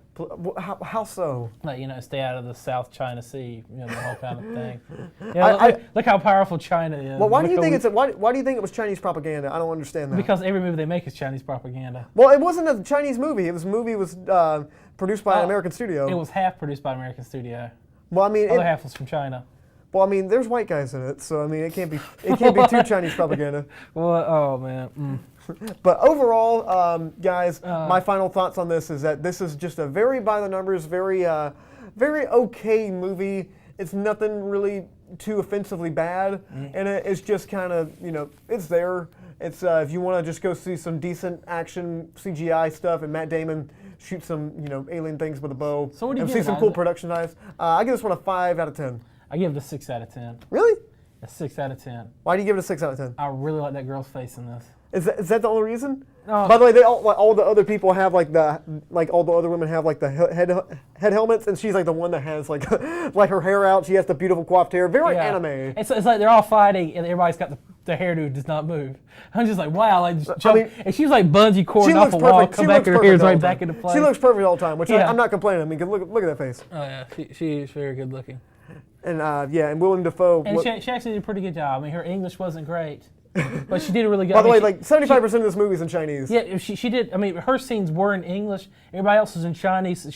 How so? Like, stay out of the South China Sea, the whole kind of thing. Look how powerful China is. Well, why do you think it was Chinese propaganda? I don't understand that. Because every movie they make is Chinese propaganda. Well, it wasn't a Chinese movie. The movie was produced by an American studio. It was half produced by an American studio. Well, I mean, the other half was from China. Well, I mean, there's white guys in it, so I mean, it can't be too Chinese propaganda. Well, oh man. But overall, guys, my final thoughts on this is that this is just a very by the numbers, very okay movie. It's nothing really too offensively bad, and it's just kind of it's there. It's if you want to just go see some decent action CGI stuff and Matt Damon shoot some alien things with a bow, so what do you and give see some cool production eyes. I give this one a 5 out of 10. I give it a 6 out of 10. Really? A 6 out of 10. Why do you give it a 6 out of 10? I really like that girl's face in this. Is that the only reason? No. By the way, all the other people have all the other women have the head helmets, and she's like the one that has like her hair out. She has the beautiful coiffed hair, very anime. It's like they're all fighting, and everybody's got the hairdo does not move. I'm just like, wow, like just jump. And she's like bungee cording off a wall, come back, her hair's right back into place. She looks perfect all the time, which I'm not complaining. I mean, look at that face. Oh yeah, she is very good looking. And and Willem Dafoe. And she actually did a pretty good job. I mean, her English wasn't great, but she did a really good. By the way, 75% of this movie is in Chinese. Yeah, she did. I mean, her scenes were in English. Everybody else was in Chinese.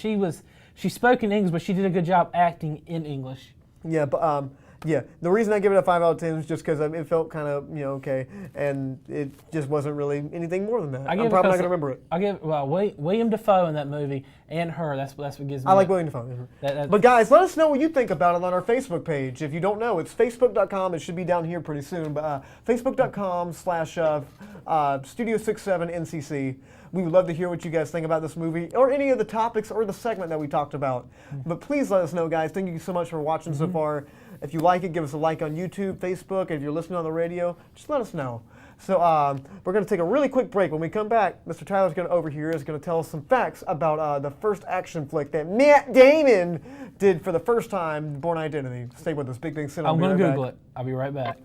She spoke in English, but she did a good job acting in English. Yeah, but the reason I give it a 5 out of 10 is just because it felt kind of okay, and it just wasn't really anything more than that. I'm probably not going to remember it. I give William Dafoe in that movie and her. That's what gives me. I like William Dafoe. But guys, let us know what you think about it on our Facebook page. If you don't know, it's facebook.com. It should be down here pretty soon. But facebook.com/Studio67NCC. We would love to hear what you guys think about this movie or any of the topics or the segment that we talked about. But please let us know, guys. Thank you so much for watching so far. If you like it, give us a like on YouTube, Facebook. If you're listening on the radio, just let us know. So we're going to take a really quick break. When we come back, Mr. Tyler's going to tell us some facts about the first action flick that Matt Damon did for the first time, Bourne Identity. Stay with us. Big Thing Cinema. I'm going to Google it. I'll be right back.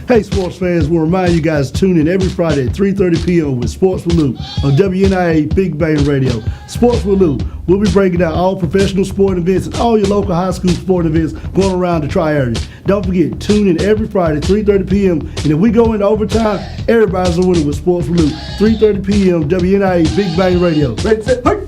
Hey, sports fans, we'll remind you guys to tune in every Friday at 3:30 p.m. with Sports with Lou on WNIA Big Bang Radio. Sports with Lou. We'll be breaking down all professional sport events and all your local high school sport events going around the Tri-Area. Don't forget, tune in every Friday, 3:30 p.m. And if we go into overtime, everybody's a winner with Sports with Lou. 3:30 p.m. WNIA Big Bang Radio. Ready, set, hey!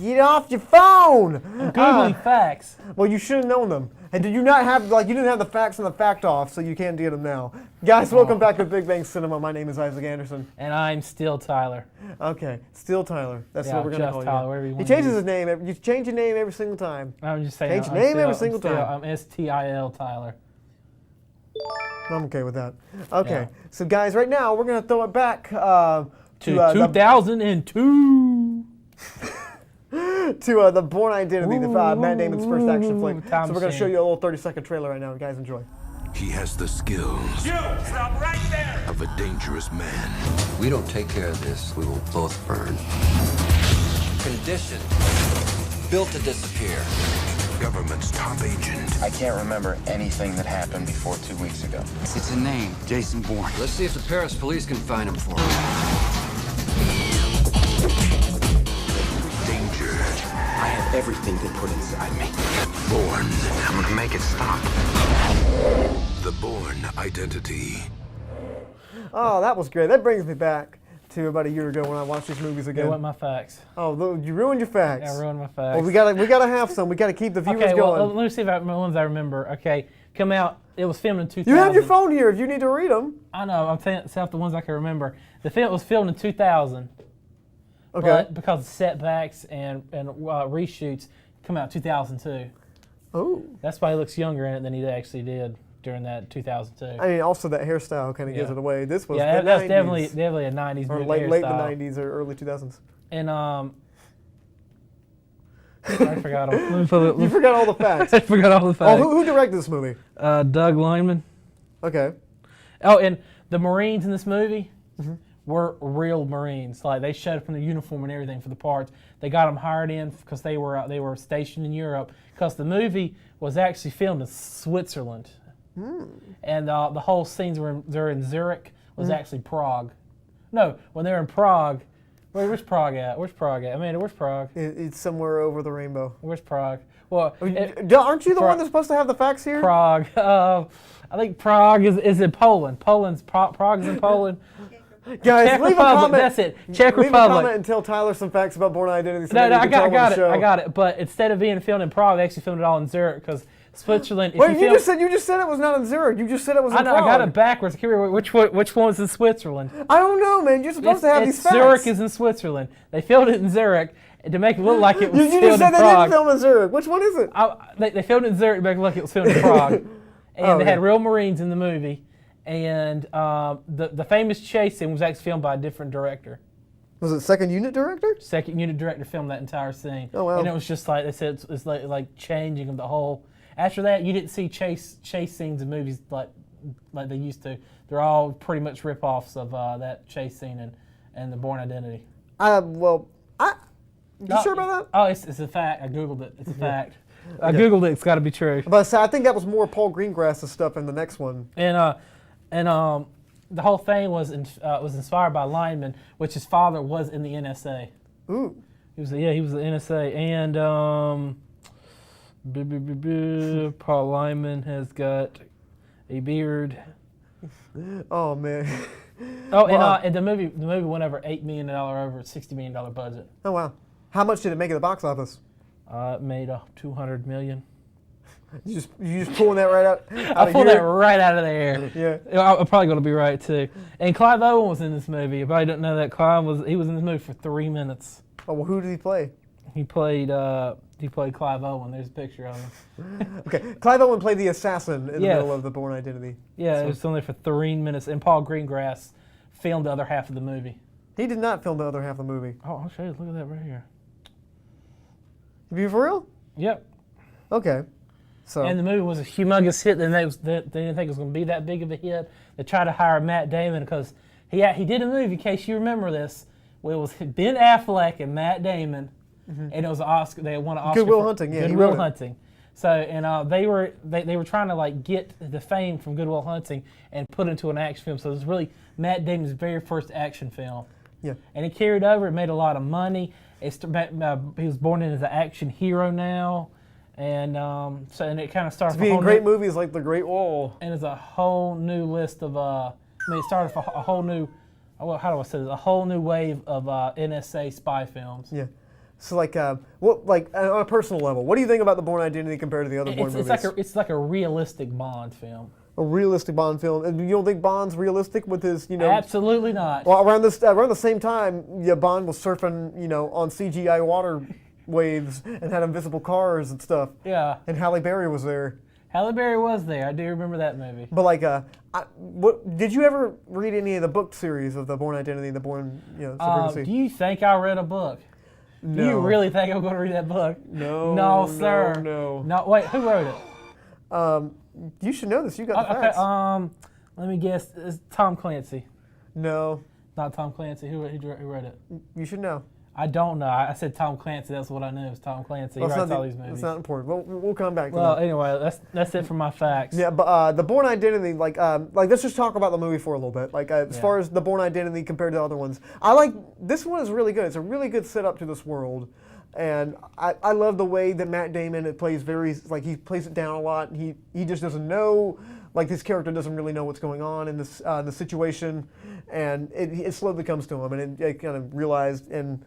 Get off your phone! I'm Googling facts. Well, you should have known them. And did you not have, you didn't have the facts and the fact off, so you can't get them now. Guys, welcome back to Big Bang Cinema. My name is Isaac Anderson. And I'm still Tyler. Okay, still Tyler. That's what we're going to call Tyler, you. He changes his name. You change your name every single time. I'm just saying. Change your name every single time. I'm S-T-I-L Tyler. I'm okay with that. Okay, so guys, right now, we're going to throw it back to 2002. to the Bourne Identity, Matt Damon's first action flick. So we're going to show you a little 30-second trailer right now. Guys, enjoy. He has the skills Stop right there! of a dangerous man. We don't take care of this, we will both burn. Condition. Built to disappear. Government's top agent. I can't remember anything that happened before 2 weeks ago. It's a name, Jason Bourne. Let's see if the Paris police can find him for us. Danger. I have everything they put inside me. Bourne. I'm gonna make it stop. The Bourne Identity. Oh, that was great. That brings me back to about a year ago when I watched these movies again. You want my facts? Oh, you ruined your facts. I ruined my facts. Well, we gotta have some. We gotta keep the viewers okay, well, going. let me see if the ones I remember. Okay, come out. It was filmed in 2000. You have your phone here if you need to read them. I know. I'm saying the ones I can remember. The film was filmed in 2000. Okay. But because of setbacks and reshoots, come out 2002. Oh. That's why he looks younger in it than he actually did during that 2002. I mean, also that hairstyle kind of gives it away. This was that's the 90s. definitely a 90s or movie late the hairstyle. 90s or early 2000s. And I forgot them. You forgot all the facts. I forgot all the facts. Oh, who directed this movie? Doug Lineman. Okay. Oh, and the Marines in this movie were real Marines. Like they showed up in the uniform and everything for the parts. They got them hired in because they were stationed in Europe. Because the movie was actually filmed in Switzerland, and the whole scenes they're in Zurich was actually Prague. No, when they're in Prague. Where's Prague at? Where's Prague at? Amanda, where's Prague? It's somewhere over the rainbow. Where's Prague? Well, aren't you the one that's supposed to have the facts here? Prague. I think Prague is in Poland. Prague is in Poland. Guys, Czech leave Republic, a comment. that's it. Czech leave Republic. a comment and tell Tyler some facts about Bourne Identity. So No, maybe I you can tell got on the it. show. I got it. But instead of being filmed in Prague, they actually filmed it all in Zurich because Switzerland. Wait, you just said it was not in Zurich. You just said it was in I know. Prague. I got it backwards. Which one's in Switzerland? I don't know, man. You're supposed to have these facts. Zurich is in Switzerland. They filmed it in Zurich to make it look like it was filmed in Prague. You just said they didn't film in Zurich. Which one is it? They filmed it in Zurich to make it look like it was filmed in Prague. And they had real Marines in the movie. And the famous chase scene was actually filmed by a different director. Was it second unit director? Second unit director filmed that entire scene. Oh, wow. And it was just like, they said it's like changing of the whole. After that, you didn't see chase scenes in movies like they used to. They're all pretty much rip-offs of that chase scene and the Bourne Identity. You sure about that? Oh, it's a fact. I Googled it. It's a fact. I Googled it. It's got to be true. But I think that was more Paul Greengrass's stuff in the next one. And the whole thing was inspired by Lineman, which his father was in the NSA. Ooh. He was the NSA. And Paul Lineman has got a beard. Oh man. Oh, and the movie went over $8 million over a $60 million budget. Oh wow. How much did it make at the box office? It made $200 million. You just pulling that right out? I pulled that right out of the air. Yeah. I'm probably going to be right too. And Clive Owen was in this movie. If I didn't know that, he was in this movie for 3 minutes. Oh well, who did he play? He played Clive Owen. There's a picture of him. Okay, Clive Owen played the assassin in the middle of the Bourne Identity. Yeah, it was only for 3 minutes, and Paul Greengrass filmed the other half of the movie. He did not film the other half of the movie. Oh, I'll show you. Look at that right here. You for real? Yep. Okay. So. And the movie was a humongous hit. They didn't think it was going to be that big of a hit. They tried to hire Matt Damon because he did a movie, in case you remember this, where it was Ben Affleck and Matt Damon, and it was an Oscar. They won an Oscar. Good Will Hunting, yeah. Good Will Hunting. So and they were trying to like get the fame from Good Will Hunting and put it into an action film. So it was really Matt Damon's very first action film. Yeah. And it carried over. It made a lot of money. He was born in as an action hero now, and and it kind of started. It's being great movies like The Great Wall. And it's a whole new list of. It started a whole new. How do I say this? A whole new wave of NSA spy films. Yeah. So like, on a personal level, what do you think about the Bourne Identity compared to the other Bourne movies? It's like a realistic Bond film. A realistic Bond film, and you don't think Bond's realistic with his, Absolutely not. Well, around the same time, Bond was surfing, on CGI water waves and had invisible cars and stuff. Yeah. And Halle Berry was there. Halle Berry was there. I do remember that movie. But like, did you ever read any of the book series of the Bourne Identity, the Bourne, Supremacy? Do you think I read a book? No. Do you really think I'm going to read that book? No. No, sir. No. Wait, who wrote it? You should know this. You got the facts. Let me guess. It's Tom Clancy. No. Not Tom Clancy. Who wrote it? You should know. I don't know. I said Tom Clancy. That's what I knew. It's Tom Clancy. He writes all these movies. It's not important. We'll come back to that. Well, anyway, that's it for my facts. Yeah, but the Bourne Identity, like let's just talk about the movie for a little bit. Like as far as the Bourne Identity compared to other ones, I like this one is really good. It's a really good setup to this world, and I love the way that Matt Damon plays he plays it down a lot. He just doesn't know. Like his character doesn't really know what's going on in this the situation, and it slowly comes to him, and it kind of realized and.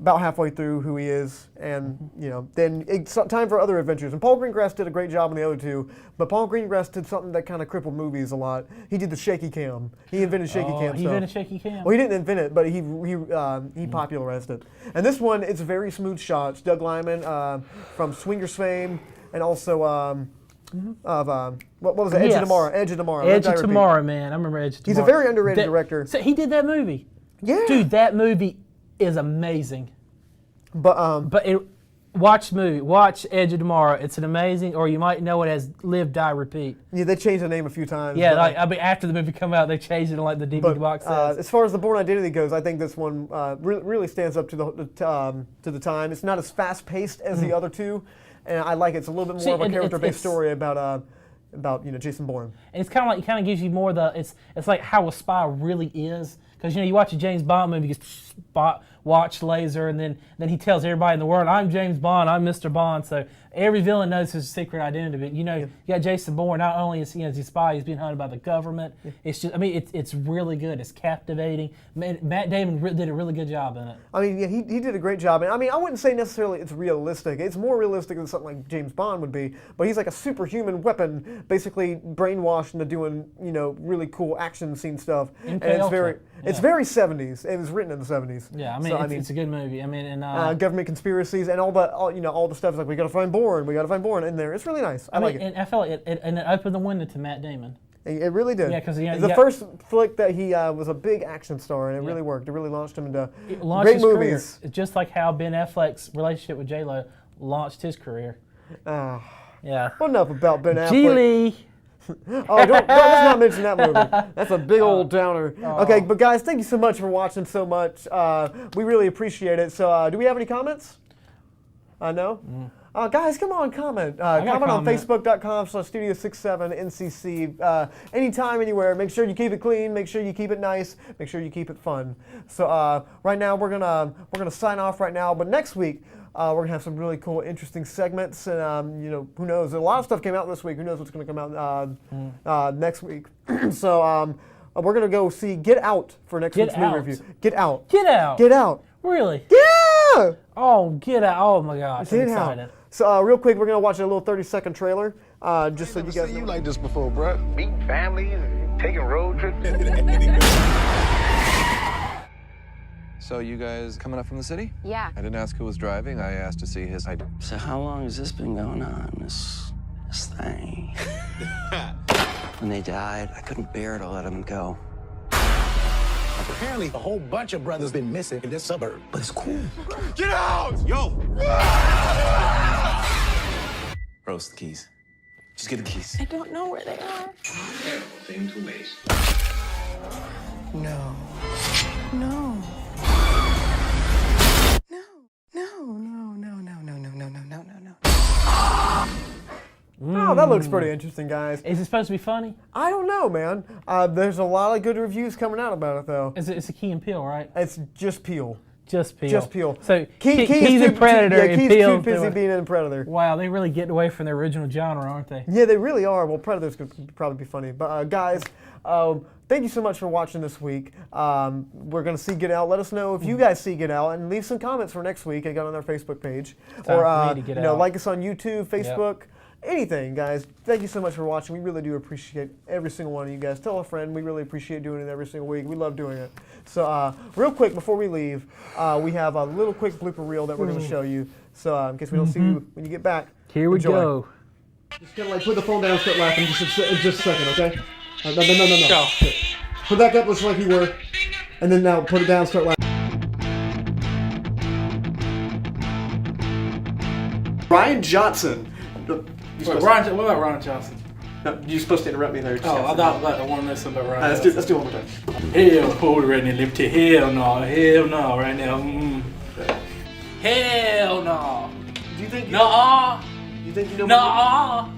About halfway through who he is, and then it's time for other adventures. And Paul Greengrass did a great job in the other two, but Paul Greengrass did something that kind of crippled movies a lot. He did the shaky cam. He invented shaky cam stuff. He invented shaky cam? Well, he didn't invent it, but he popularized it. And this one, it's very smooth shots. Doug Liman from Swingers fame, and also what was it? Edge of Tomorrow. Edge of Tomorrow. Edge of Tomorrow, man. I remember Edge of Tomorrow. He's a very underrated director. So he did that movie. Yeah. Dude, that movie is amazing. But watch Edge of Tomorrow. It's an amazing, or you might know it as Live, Die, Repeat. Yeah, they changed the name a few times. Yeah, after the movie come out, they changed it like the DVD box says. As far as the Bourne Identity goes, I think this one really stands up to the time. It's not as fast paced as the other two, and I like it. It's a little bit more of a character based story about Jason Bourne. And it's it kind of gives you more it's like how a spy really is. Because you watch a James Bond movie, you just watch laser, and then he tells everybody in the world, "I'm James Bond, I'm Mr. Bond." So every villain knows his secret identity. But you got Jason Bourne. Not only is he a spy, he's being hunted by the government. Yeah. It's just, it's really good. It's captivating. Matt Damon did a really good job in it. He did a great job. And I wouldn't say necessarily it's realistic. It's more realistic than something like James Bond would be. But he's like a superhuman weapon, basically brainwashed into doing really cool action scene stuff. And it's very 70s. It was written in the 70s. Yeah, it's a good movie. Government conspiracies and all the stuff is like we got to find Bourne in there. It's really nice. I like it. And I felt it opened the window to Matt Damon. It really did. Yeah, because it's the first flick that he was a big action star, and it really worked. It really launched him into great movies. It's just like how Ben Affleck's relationship with J-Lo launched his career. Yeah. Well, enough about Ben Affleck. Geely. Let's not mention that movie. That's a big old downer. Okay, but guys, thank you so much for watching so much. We really appreciate it. So, do we have any comments? No? Guys, come on, comment. Comment on Facebook.com/Studio67NCC. Anytime, anywhere. Make sure you keep it clean. Make sure you keep it nice. Make sure you keep it fun. So right now we're gonna sign off right now. But next week we're gonna have some really cool, interesting segments. And who knows? A lot of stuff came out this week. Who knows what's gonna come out next week? So we're gonna go see Get Out for next week's movie review. Get Out. Get Out. Get Out. Really? Yeah. Oh, Get Out. Oh my gosh, I'm excited. So real quick, we're gonna watch a little 30-second trailer, just so you guys know. You like this before, bro? Meeting families, taking road trips. So you guys coming up from the city? Yeah. I didn't ask who was driving. I asked to see his ID. So how long has this been going on, this thing? When they died, I couldn't bear to let them go. Apparently, a whole bunch of brothers been missing in this suburb. But it's cool. Get out! Yo! Roast the keys. Just get the keys. I don't know where they are. Thing to waste. No. No. No. No, no, no, no, no, no, no, no, no, no, no. Oh, that looks pretty interesting, guys. Is it supposed to be funny? I don't know, man. There's a lot of good reviews coming out about it, though. It's a Key and Peele, right? It's just Peele. Just Peele. Just Peele. So Key's a Predator and Key's Peele's too busy doing- being in Predator. Wow, they really get away from their original genre, aren't they? Yeah, they really are. Well, Predators could probably be funny. But guys, thank you so much for watching this week. We're going to see Get Out. Let us know if you guys see Get Out, and leave some comments for next week. I got on our Facebook page. Time Or for me to get out. like us on YouTube, Facebook. Anything, guys. Thank you so much for watching. We really do appreciate every single one of you guys. Tell a friend. We really appreciate doing it every single week. We love doing it. So real quick, before we leave, we have a little quick blooper reel that we're going to show you. So in case we don't see you when you get back, Here we enjoy. go. Just kind of like put the phone down and start laughing just a second, okay? No. Go. Put that up just like you were. And then now put it down and start laughing. Ryan Johnson. What about Ron Johnson? No, you're supposed to interrupt me there. I thought I want to know something about Ron Let's do it one more time. Hell, hold right now, liberty. Hell no, right now. Hell no. Do you think? No. You think you know? No.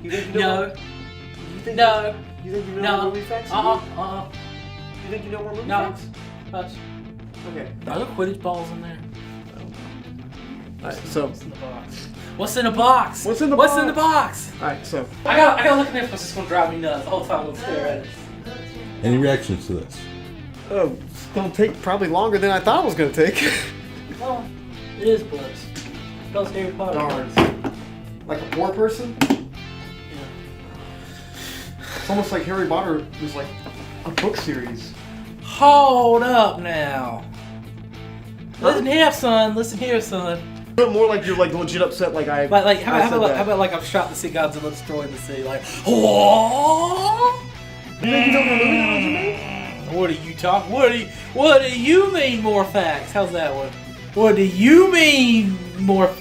You think you know? No. You think? No. You think you know more movie facts? You think you know more movie facts? Hush. Okay. Are there Quidditch balls in there? Alright, so. What's in the box? What's in the box? What's in the What's box? in the box? Alright, so. I gotta look at this because it's gonna drive me nuts the whole time I'm stare at it. Any reactions to this? Oh, it's gonna take probably longer than I thought it was gonna take. Well, it is books. Those Harry Potter Darn. cards. Like a poor person? Yeah. It's almost like Harry Potter was like a book series. Hold up now. Listen here, son. Listen here, son. More like you're like legit upset, like I. Like how I said that. about like I'm shocked to see Godzilla destroying the sea? Like, whoa! You think you know what movie analogy made? What are you talking? What do you mean more facts? How's that one? What do you mean more?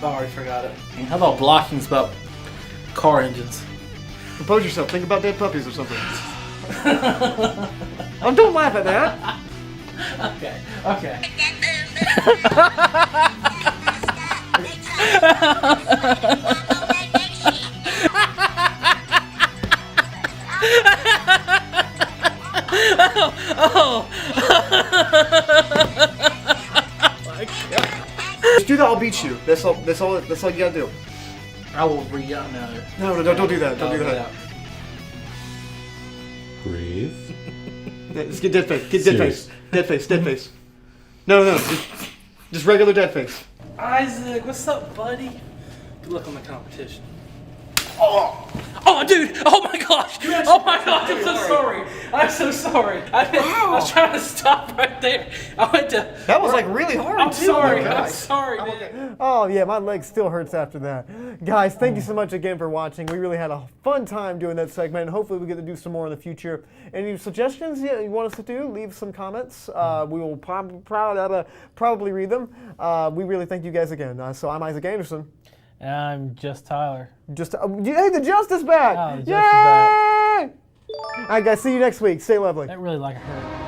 I already forgot it. How about blockings about car engines? Compose yourself. Think about dead puppies or something. Oh, don't laugh at that. Okay. Oh my God. Just do that. I'll beat you. That's all you gotta do. I will re-up now. No, don't do that. Don't do that. Breathe. Just get dead face. Get dead face. Dead face. Dead face. No. Just regular dead face. Isaac, what's up, buddy? Good luck on the competition. Oh, dude! Oh my gosh! Oh my gosh! I'm so sorry. I'm so sorry. I was trying to stop right there. I went to. That was like really hard. I'm too. sorry. Oh my I'm gosh. sorry, man. Oh yeah, my leg still hurts after that. Guys, thank you so much again for watching. We really had a fun time doing that segment, and hopefully we get to do some more in the future. Any suggestions you want us to do, leave some comments. We will probably read them. We really thank you guys again. So I'm Isaac Anderson. And I'm just Tyler. Hey, the Justice back! Oh, the Justice back. All right, guys, see you next week. Stay lovely. That really like hurt.